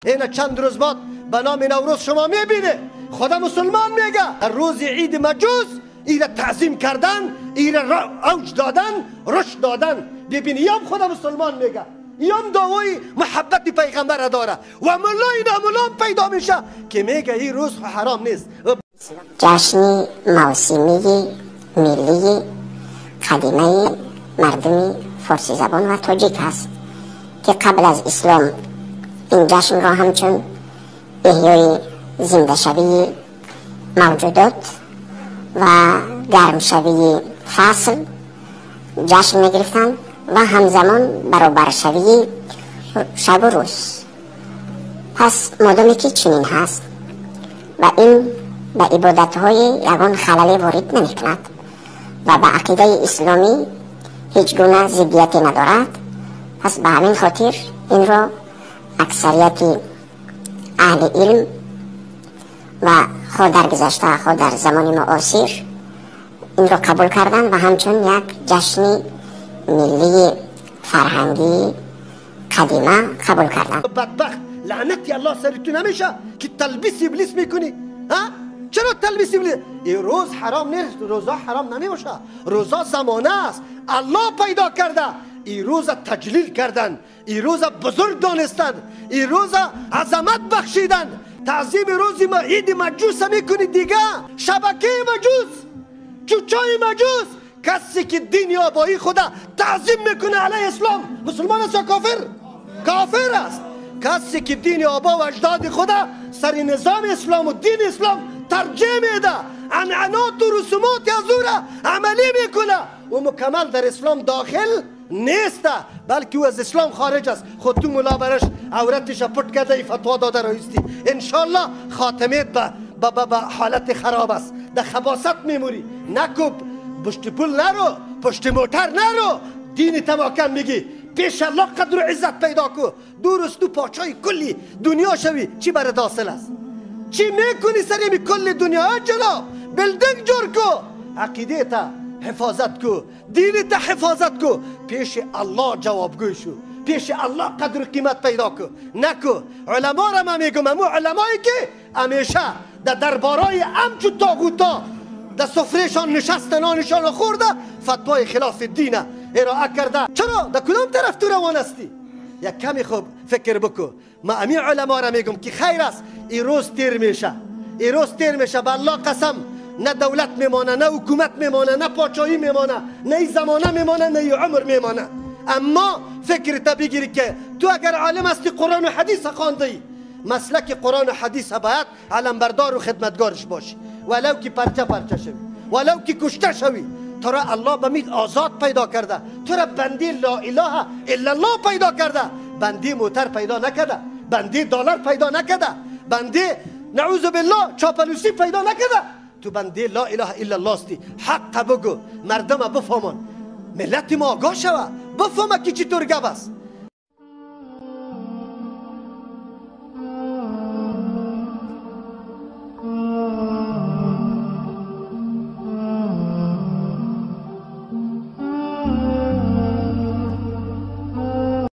این چند روز بعد به نام نوروز شما میبینه خدا مسلمان میگه روز عید مجوس ایره تعظیم کردن، ایره اوج دادن، رشد دادن. ببینی یام خدا مسلمان میگه، یام دعوی محبت پیغمبر داره و ملای ناملام پیدا میشه که میگه این روز حرام نیست. جشن موسمی ملی قدیمه مردم فارسی زبان و تاجیک هست که قبل از اسلام این جشن را همچون احیای زنده شوی موجودات و گرم شوی فصل جشن می گرفتن و همزمان برابر شوی شب و روز. پس مادامی که چنین هست و این به عبادت های یگان خلل وارد نمی کند و به عقیده اسلامی هیچ گونه ضدیتی ندارد، پس به همین خاطر این را اکثریت اهل علم و خود در گذشته خود در زمان معاصر این را قبول کردن و همچون یک جشن ملی فرهنگی قدیمه قبول کردن. بدبخت لعنتی الله سرتو نمیشه که تلبیس ابلیس میکنی؟ ها؟ چرا تلبیس ابلیس؟ این روز حرام نیست، روزا حرام نمیشه، روزا زمانه است، الله پیدا کرده. این روز تجلیل کردن، این روز بزرگ دانستن، این روز عظمت بخشیدن. تعظیم روز عید مجوس میکنی دیگه، شبکه مجوس، چوچای مجوس. کسی که دین آبایی خدا تعظیم میکنه علیه اسلام مسلمان است یا کافر؟ کافر است. کسی که دین آبا و اجداد خدا سر نظام اسلام و دین اسلام ترجیح میده، عنعنات و رسومات از او را عملی میکنه و مکمل در اسلام داخل نیست، بلکه او از اسلام خارج است. خود تو ملا برش عورتش پټ کرده ای فتوا داده رایستی. انشالله خاتمیت به حالت خراب است، در خباست میموری. نکوب پشت پول نرو، پشت موتر نرو، دین تماکن میگی پیش الله قدر و عزت پیدا کو، درست تو پاچای کلی دنیا شوی. چی برات حاصل است؟ چی میکنی سری کل دنیا؟ جناب بلدنگ جور کو، عقیده تا حفاظت کو، دین تا حفاظت کو، پیش الله جوابگوی شو، پیش الله قدر و قیمت پیدا کو. نکو علما را من میگم، امو علمایی که همیشه در دربارای همچو طاغوتا در سفرهشان نشسته نانشان خورده فتوای خلاف دینه ارائه کرده. چرا؟ در کدام طرف تو روان هستی؟ یک کمی خوب فکر بکو. ما امی علما را میگم که خیر است این روز تیر میشه، این روز تیر میشه، به الله قسم نه دولت میمانه، نه حکومت میمانه، نه پاچایی میمانه، نه ای زمانه میمانه، نه ای عمر میمانه. اما فکر تا بگیری که تو اگر عالم هستی قرآن و حدیث خوانده، مسلک قرآن و حدیث باید علمبردار و خدمتگارش باشی، ولو که پرچه شوی، ولو که کشته شوی. تو را الله بمید آزاد پیدا کرده، تو را بندی لا اله الا الله پیدا کرده، بندی موتر پیدا نکرده، بندی دلار پیدا نکرده، بندی نعوذ بالله چاپلوسی پیدا نکرده. تو بندی لا اله الا الله استی. حق بگو، مردم بفهمن، ملت ما آگاه شوه، بفهمه که چطور گپ است.